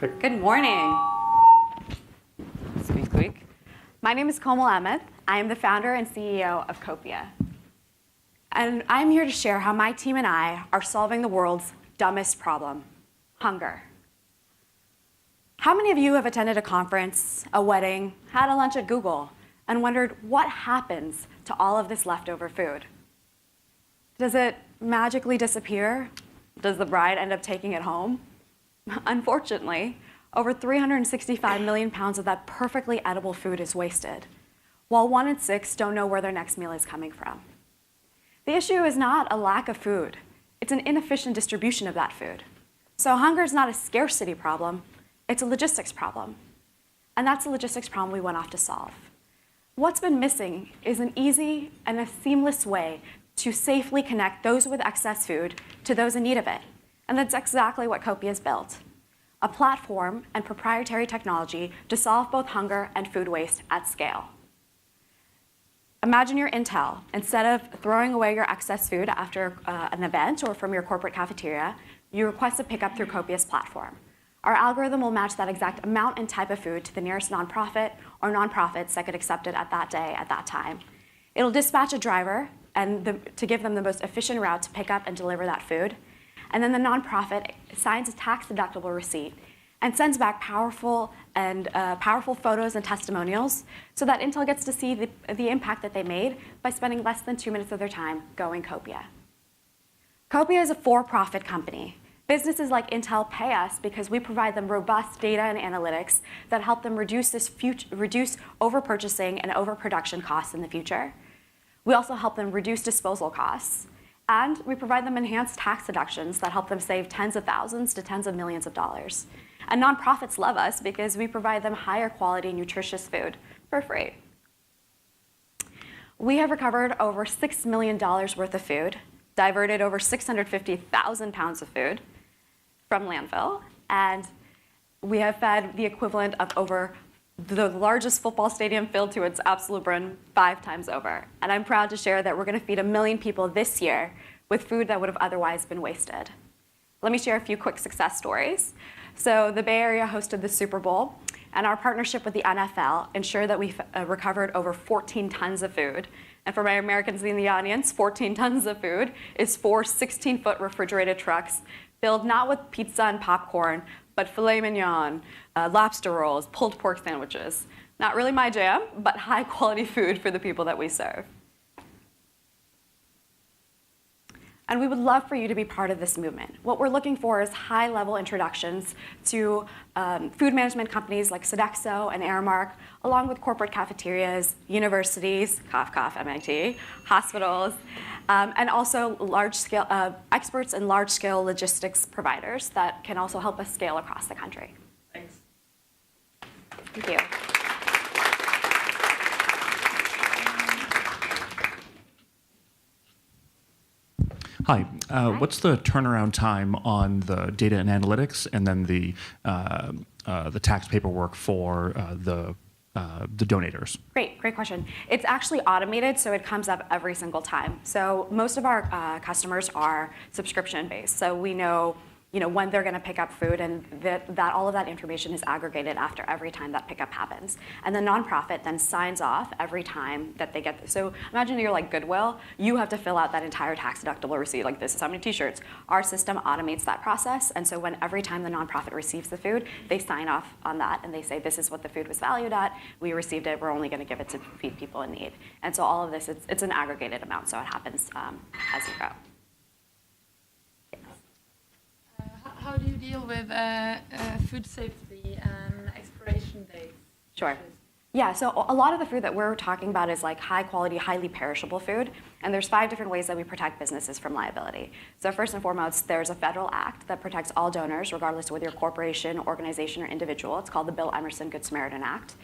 Good morning. Squeak, squeak. My name is Komal Ahmed. I am the founder and CEO of Copia. And I'm here to share how my team and I are solving the world's dumbest problem, hunger. How many of you have attended a conference, a wedding, had a lunch at Google, and wondered what happens to all of this leftover food? Does it magically disappear? Does the bride end up taking it home? Unfortunately, over 365 million pounds of that perfectly edible food is wasted, while 1 in 6 don't know where their next meal is coming from. The issue is not a lack of food, it's an inefficient distribution of that food. So hunger is not a scarcity problem, it's a logistics problem. And that's a logistics problem we went off to solve. What's been missing is an easy and a seamless way to safely connect those with excess food to those in need of it. And that's exactly what Copia has built, a platform and proprietary technology to solve both hunger and food waste at scale. Imagine you're Intel. Instead of throwing away your excess food after an event or from your corporate cafeteria, you request a pickup through Copia's platform. Our algorithm will match that exact amount and type of food to the nearest nonprofit or nonprofits that could accept it at that day, at that time. It'll dispatch a driver to give them the most efficient route to pick up and deliver that food. And then the nonprofit signs a tax-deductible receipt and sends back powerful photos and testimonials so that Intel gets to see the impact that they made by spending less than 2 minutes of their time going Copia. Copia is a for-profit company. Businesses like Intel pay us because we provide them robust data and analytics that help them reduce overpurchasing and overproduction costs in the future. We also help them reduce disposal costs. And we provide them enhanced tax deductions that help them save tens of thousands to tens of millions of dollars. And nonprofits love us because we provide them higher quality, nutritious food for free. We have recovered over $6 million worth of food, diverted over 650,000 pounds of food from landfill, and we have fed the equivalent of over the largest football stadium filled to its absolute brim 5 times over. And I'm proud to share that we're going to feed 1 million people this year with food that would have otherwise been wasted. Let me share a few quick success stories. So the Bay Area hosted the Super Bowl, and our partnership with the NFL ensured that we recovered over 14 tons of food. And for my Americans in the audience, 14 tons of food is 4 16-foot refrigerated trucks filled not with pizza and popcorn, but filet mignon, lobster rolls, pulled pork sandwiches. Not really my jam, but high quality food for the people that we serve. And we would love for you to be part of this movement. What we're looking for is high-level introductions to food management companies like Sodexo and Aramark, along with corporate cafeterias, universities, cough, cough, MIT, hospitals, and also large-scale experts in large-scale logistics providers that can also help us scale across the country. Thanks. Thank you. Hi. What's the turnaround time on the data and analytics, and then the tax paperwork for the donators? Great question. It's actually automated, so it comes up every single time. So most of our customers are subscription-based, so we know when they're going to pick up food, and that all of that information is aggregated after every time that pickup happens. And the nonprofit then signs off every time that they get. So imagine you're like Goodwill. You have to fill out that entire tax-deductible receipt, like this is how many T-shirts. Our system automates that process, and so every time the nonprofit receives the food, they sign off on that, and they say, this is what the food was valued at. We received it. We're only going to give it to feed people in need. And so all of this, it's an aggregated amount, so it happens as you go. How do you deal with food safety and expiration dates? Sure. Yeah, so a lot of the food that we're talking about is like high quality, highly perishable food. And there's 5 different ways that we protect businesses from liability. So first and foremost, there's a federal act that protects all donors, regardless of whether you're a corporation, organization, or individual. It's called the Bill Emerson Good Samaritan Act.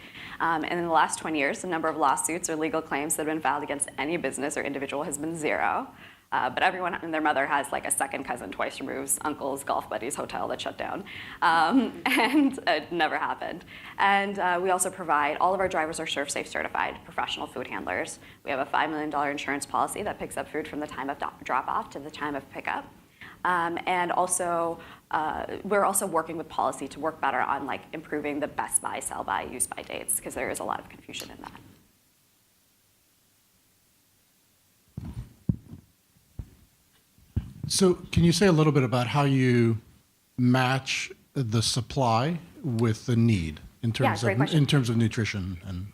And in the last 20 years, the number of lawsuits or legal claims that have been filed against any business or individual has been 0. But everyone and their mother has like a second cousin twice removed, uncle's golf buddy's hotel that shut down. And it never happened. And we also provide, all of our drivers are ServSafe certified, professional food handlers. We have a $5 million insurance policy that picks up food from the time of drop-off to the time of pickup. And also, we're also working with policy to work better on like improving the best by, sell by, use by dates, because there is a lot of confusion in that. So can you say a little bit about how you match the supply with the need in terms great question. of nutrition and?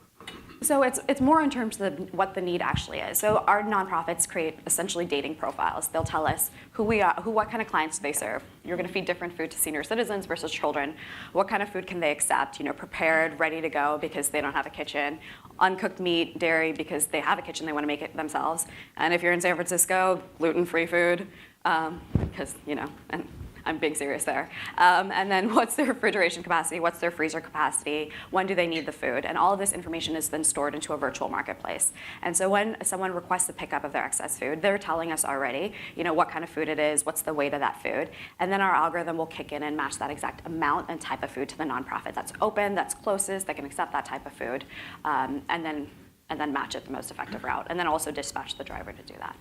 So it's more in terms of what the need actually is. So our nonprofits create essentially dating profiles. They'll tell us who we are, what kind of clients they serve. You're going to feed different food to senior citizens versus children. What kind of food can they accept? You know, prepared, ready to go because they don't have a kitchen. Uncooked meat, dairy because they have a kitchen, they want to make it themselves. And if you're in San Francisco, gluten-free food, because you know, and I'm being serious there. And then what's their refrigeration capacity? What's their freezer capacity? When do they need the food? And all of this information is then stored into a virtual marketplace. And so when someone requests a pickup of their excess food, they're telling us already, you know, what kind of food it is, what's the weight of that food. And then our algorithm will kick in and match that exact amount and type of food to the nonprofit that's open, that's closest, that can accept that type of food, and then match it the most effective route. And then also dispatch the driver to do that.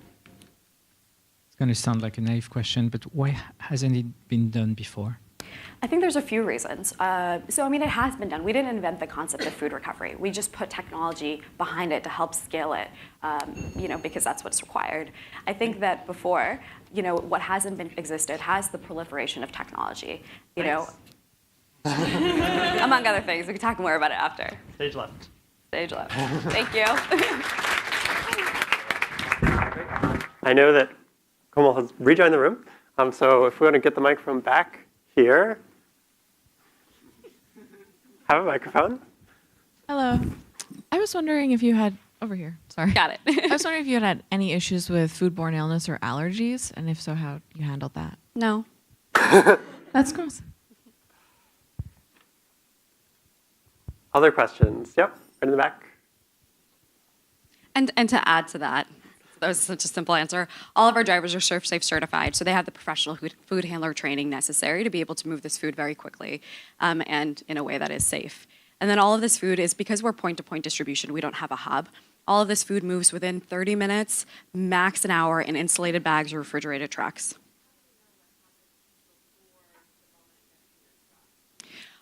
Going to sound like a naive question, but why hasn't it been done before? I think there's a few reasons. So, I mean, it has been done. We didn't invent the concept of food recovery. We just put technology behind it to help scale it, you know, because that's what's required. I think that before, you know, what hasn't been existed has the proliferation of technology, you know, among other things. We can talk more about it after. Stage left. Stage left. Thank you. I know that Komal has rejoined the room. So if we want to get the microphone back here, have a microphone. Hello. I was wondering if you had, over here, sorry. Got it. I was wondering if you had any issues with foodborne illness or allergies, and if so, how you handled that. No. That's gross. Other questions? Yep, right in the back. And to add to that, that was such a simple answer. All of our drivers are ServSafe certified, so they have the professional food handler training necessary to be able to move this food very quickly and in a way that is safe. And then all of this food is, because we're point-to-point distribution, we don't have a hub. All of this food moves within 30 minutes, max an hour, in insulated bags or refrigerated trucks.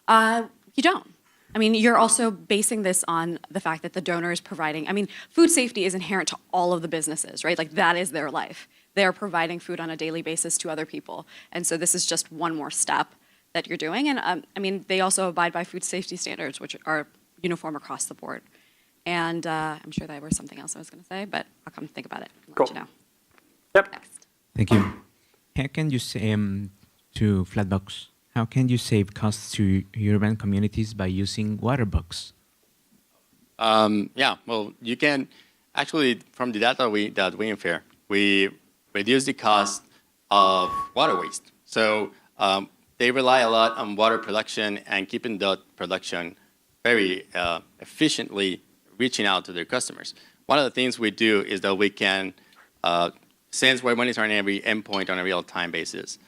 You don't. I mean, you're also basing this on the fact that the donor is providing, I mean, food safety is inherent to all of the businesses, right? Like that is their life. They are providing food on a daily basis to other people. And so this is just one more step that you're doing. And I mean, they also abide by food safety standards, which are uniform across the board. And I'm sure there was something else I was going to say, but I'll come think about it and let you know. Yep. Next. Thank you. How can you say to Flatbox? How can you save costs to urban communities by using water bucks? Yeah, well, you can actually, from the data that we infer, we reduce the cost of water waste. So they rely a lot on water production and keeping that production very efficiently reaching out to their customers. One of the things we do is that we can, since we're monitoring every endpoint on a real-time basis,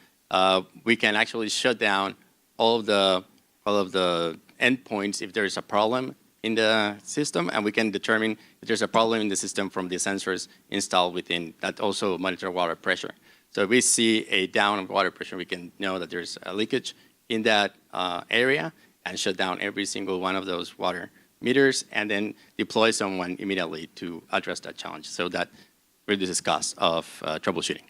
we can actually shut down all of the endpoints if there is a problem in the system, and we can determine if there's a problem in the system from the sensors installed within that also monitor water pressure. So if we see a down of water pressure, we can know that there's a leakage in that area and shut down every single one of those water meters and then deploy someone immediately to address that challenge so that reduces costs of troubleshooting.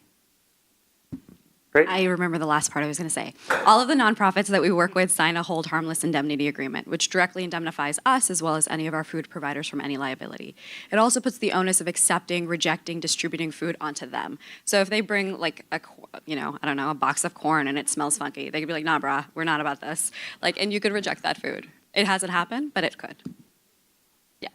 Great. I remember the last part I was going to say. All of the nonprofits that we work with sign a hold harmless indemnity agreement, which directly indemnifies us as well as any of our food providers from any liability. It also puts the onus of accepting, rejecting, distributing food onto them. So if they bring like a box of corn and it smells funky, they could be like, nah, brah, we're not about this. Like, and you could reject that food. It hasn't happened, but it could. Yeah.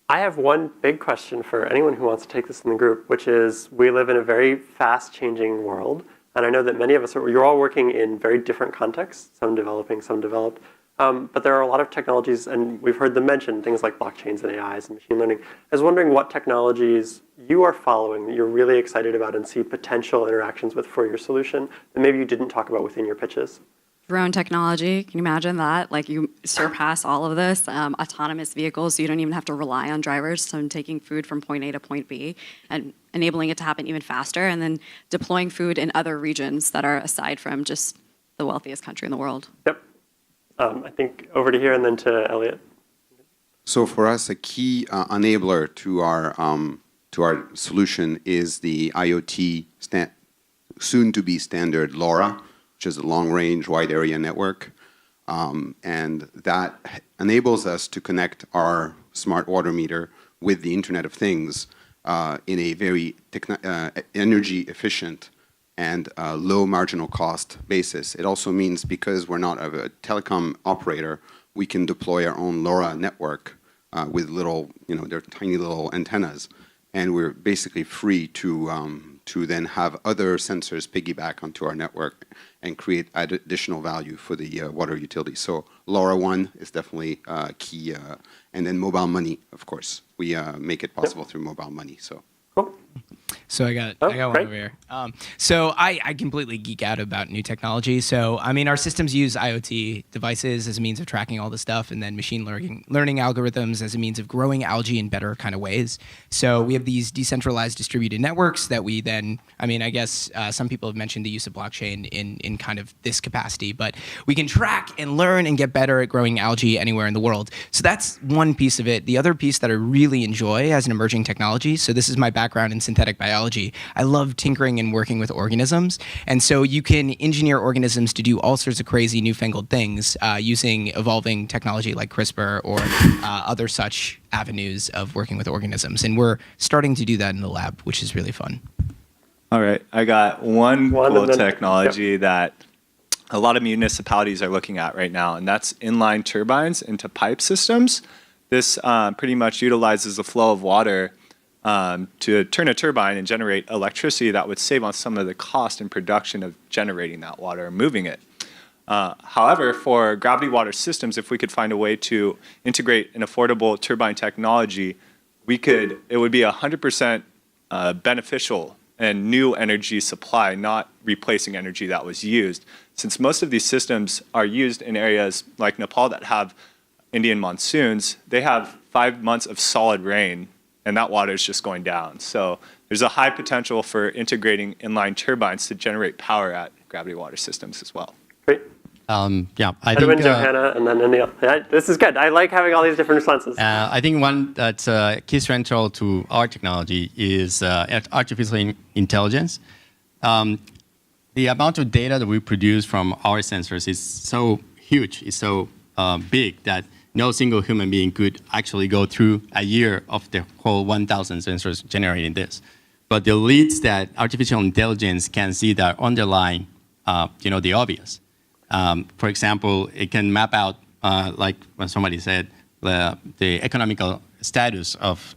I have one big question for anyone who wants to take this in the group, which is we live in a very fast-changing world. And I know that many of us you're all working in very different contexts, some developing, some developed. But there are a lot of technologies, and we've heard them mentioned, things like blockchains and AIs and machine learning. I was wondering what technologies you are following that you're really excited about and see potential interactions with for your solution that maybe you didn't talk about within your pitches. Drone technology, can you imagine that? Like you surpass all of this. Autonomous vehicles, so you don't even have to rely on drivers. So I'm taking food from point A to point B and enabling it to happen even faster, and then deploying food in other regions that are aside from just the wealthiest country in the world. Yep. I think over to here and then to Elliot. So for us, a key enabler to our solution is the IoT soon-to-be standard LoRa, which is a long-range wide area network. And that enables us to connect our smart water meter with the Internet of Things in a very energy efficient and low marginal cost basis. It also means because we're not a telecom operator, we can deploy our own LoRa network with little, they're tiny little antennas. And we're basically free to then have other sensors piggyback onto our network and create additional value for the water utility. So LoRaWAN is definitely key. And then mobile money, of course. We make it possible through mobile money. So. Cool. So I got one over here. So I completely geek out about new technology. So I mean, our systems use IoT devices as a means of tracking all this stuff, and then machine learning algorithms as a means of growing algae in better kind of ways. So we have these decentralized distributed networks that we then, I mean, I guess some people have mentioned the use of blockchain in kind of this capacity, but we can track and learn and get better at growing algae anywhere in the world. So that's one piece of it. The other piece that I really enjoy as an emerging technology, so this is my background in synthetic biology. I love tinkering and working with organisms. And so you can engineer organisms to do all sorts of crazy newfangled things using evolving technology like CRISPR or other such avenues of working with organisms. And we're starting to do that in the lab, which is really fun. All right. I got one cool technology that a lot of municipalities are looking at right now, and that's inline turbines into pipe systems. This pretty much utilizes the flow of water to turn a turbine and generate electricity that would save on some of the cost and production of generating that water and moving it. However, for gravity water systems, if we could find a way to integrate an affordable turbine technology, it would be 100% beneficial and new energy supply, not replacing energy that was used. Since most of these systems are used in areas like Nepal that have Indian monsoons, they have 5 months of solid rain, and that water is just going down. So there's a high potential for integrating inline turbines to generate power at gravity water systems as well. Great. Yeah, I Edwin, think Johanna, and then Anil. Yeah, this is good. I like having all these different responses. I think one that's key central to our technology is artificial intelligence. The amount of data that we produce from our sensors is so huge, it's so big that no single human being could actually go through a year of the whole 1,000 sensors generating this. But the leads that artificial intelligence can see that underlying, the obvious. For example, it can map out, like when somebody said, the economical status of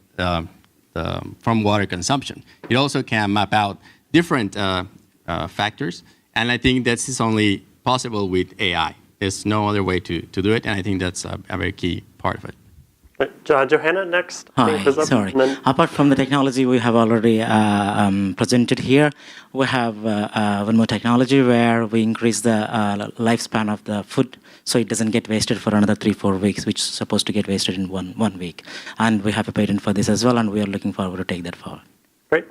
from water consumption. It also can map out different factors, and I think this is only possible with AI. There's no other way to do it, and I think that's a very key part of it. Johanna, next. Hi, sorry. Apart from the technology we have already presented here, we have one more technology where we increase the lifespan of the food so it doesn't get wasted for another 3-4 weeks, which is supposed to get wasted in one week. And we have a patent for this as well, and we are looking forward to take that forward. Great.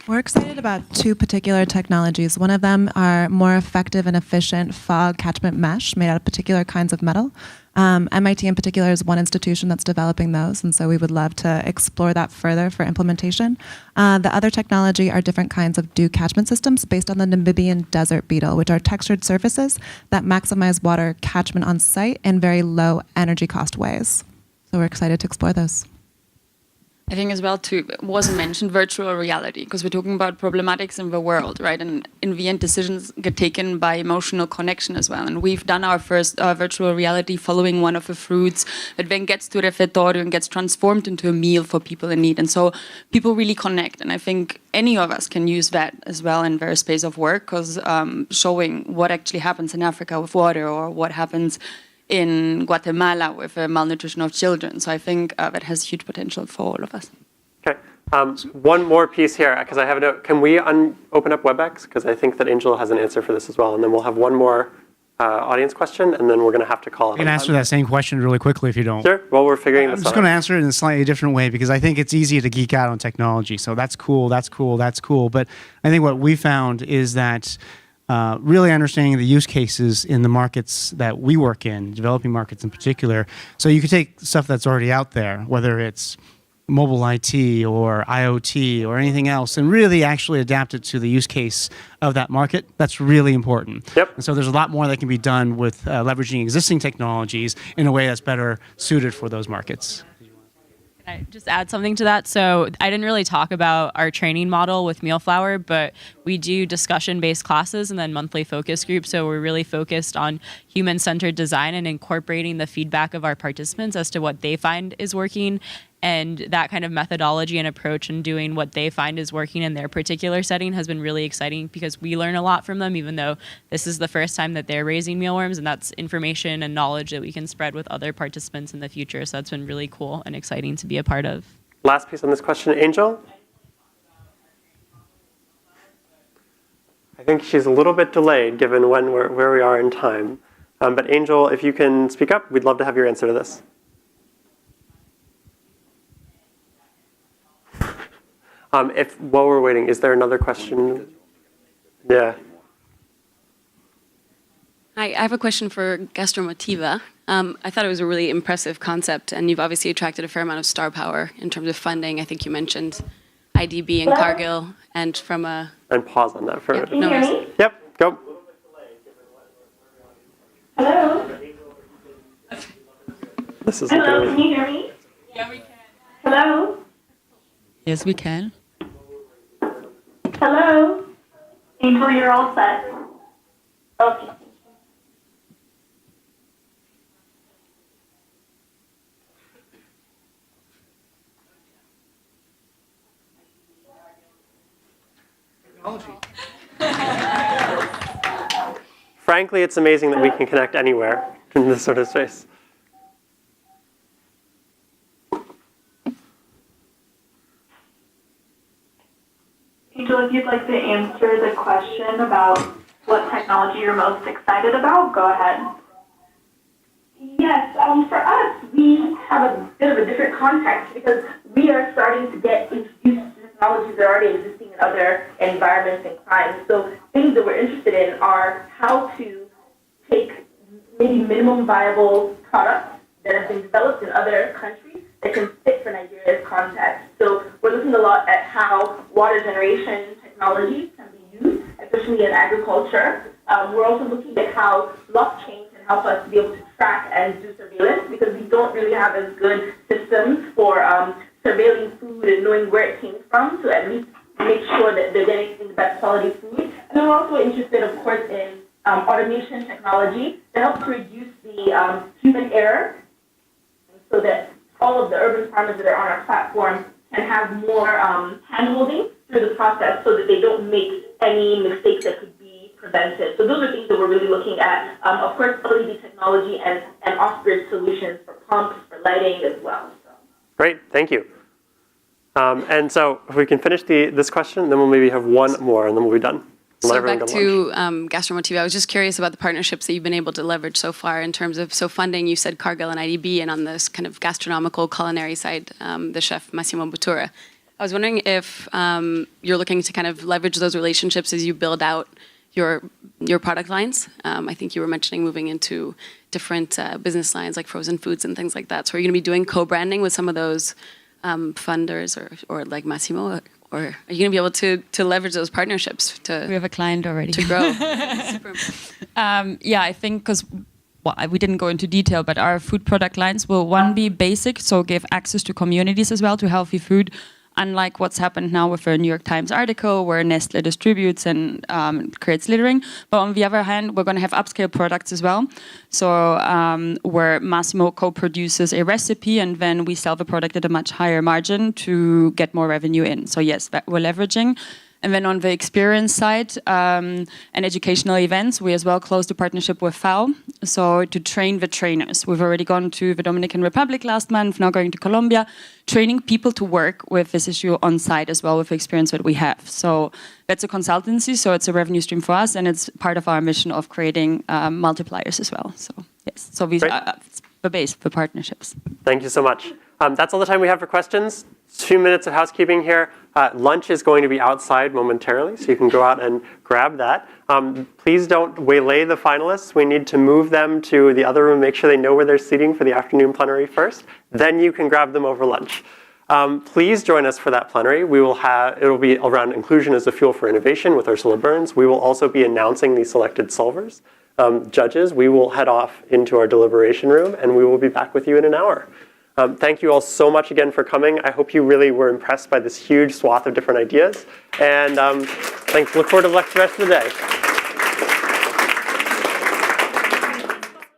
We're excited about two particular technologies. One of them are more effective and efficient fog catchment mesh made out of particular kinds of metal. MIT in particular is one institution that's developing those, and so we would love to explore that further for implementation. The other technology are different kinds of dew catchment systems based on the Namibian desert beetle, which are textured surfaces that maximize water catchment on site in very low energy cost ways. So we're excited to explore those. I think as well too wasn't mentioned virtual reality, because we're talking about problematics in the world, right? And in the end, decisions get taken by emotional connection as well. And we've done our first virtual reality following one of the fruits that then gets to refectorio and gets transformed into a meal for people in need. And so people really connect. And I think any of us can use that as well in their space of work, because showing what actually happens in Africa with water, or what happens in Guatemala with the malnutrition of children. So I think that has huge potential for all of us. Okay. One more piece here, because I have a note. Can we open up WebEx? Because I think that Angel has an answer for this as well. And then we'll have one more audience question, and then we're going to have to call it. I can answer that same question really quickly if you don't. Sure. Well, we're figuring I'm this out. just going to answer it in a slightly different way because I think it's easy to geek out on technology. So that's cool, that's cool, that's cool. But I think what we found is that really understanding the use cases in the markets that we work in, developing markets in particular. So you could take stuff that's already out there, whether it's mobile IT or IoT or anything else, and really actually adapt it to the use case of that market. That's really important. Yep. And so there's a lot more that can be done with leveraging existing technologies in a way that's better suited for those markets. Can I just add something to that? So I didn't really talk about our training model with Mealflower, but we do discussion-based classes and then monthly focus groups. So we're really focused on human-centered design and incorporating the feedback of our participants as to what they find is working. And that kind of methodology and approach and doing what they find is working in their particular setting has been really exciting because we learn a lot from them, even though this is the first time that they're raising mealworms, and that's information and knowledge that we can spread with other participants in the future. So that's been really cool and exciting to be a part of. Last piece on this question, Angel? I think she's a little bit delayed given where we are in time. But Angel, if you can speak up, we'd love to have your answer to this. While we're waiting, is there another question? Yeah. Hi, I have a question for Gastromotiva. I thought it was a really impressive concept, and you've obviously attracted a fair amount of star power in terms of funding. I think you mentioned IDB and Cargill, and from a... And pause on that for... Yeah, no worries. Yep, go. Hello? This is Hello, can you hear me? Yeah, we can. Hello? Yes, we can. Hello? Angel, you're all set. Okay. Frankly, it's amazing that we can connect anywhere in this sort of space. Angel, if you'd like to answer the question about what technology you're most excited about, go ahead. Yes, for us, we have a bit of a different context because we are starting to get introduced to technologies that are already existing in other environments and climes. So things that we're interested in are how to take maybe minimum viable products that have been developed in other countries that can fit for Nigeria's context. So we're looking a lot at how water generation technologies can be used, especially in agriculture. We're also looking at how blockchain can help us to be able to track and do surveillance because we don't really have as good systems for surveilling food and knowing where it came from to at least make sure that they're getting the best quality food. And then we're also interested, of course, in automation technology to help to reduce the human error so that all of the urban farmers that are on our platform can have more hand-holding through the process so that they don't make any mistakes that could be prevented. So those are things that we're really looking at. Of course, LED technology and off-grid solutions for pumps, for lighting as well. So. Great, thank you. And so if we can finish this question, then we'll maybe have one more, and then we'll be done. So back to Gastromotiva, I was just curious about the partnerships that you've been able to leverage so far in terms of funding. You said Cargill and IDB, and on this kind of gastronomical culinary side, the chef Massimo Bottura. I was wondering if you're looking to kind of leverage those relationships as you build out your product lines. I think you were mentioning moving into different business lines like frozen foods and things like that. So are you going to be doing co-branding with some of those funders or like Massimo? Or are you going to be able to leverage those partnerships to... We have a client already. ...to grow? Super. Yeah, I think because we didn't go into detail, but our food product lines will, one, be basic, so give access to communities as well to healthy food, unlike what's happened now with a New York Times article where Nestle distributes and creates littering. But on the other hand, we're going to have upscale products as well. So where Massimo co-produces a recipe and then we sell the product at a much higher margin to get more revenue in. So yes, that we're leveraging. And then on the experience side and educational events, we as well closed a partnership with FAO, so to train the trainers. We've already gone to the Dominican Republic last month, now going to Colombia, training people to work with this issue on site as well with the experience that we have. So that's a consultancy, so it's a revenue stream for us, and it's part of our mission of creating multipliers as well. So yes, so these are the base for partnerships. Thank you so much. That's all the time we have for questions. 2 minutes of housekeeping here. Lunch is going to be outside momentarily, so you can go out and grab that. Please don't waylay the finalists. We need to move them to the other room, make sure they know where they're seating for the afternoon plenary first. Then you can grab them over lunch. Please join us for that plenary. It'll be around inclusion as a fuel for innovation with Ursula Burns. We will also be announcing the selected solvers. Judges, we will head off into our deliberation room, and we will be back with you in an hour. Thank you all so much again for coming. I hope you really were impressed by this huge swath of different ideas. And look forward to the rest of the day.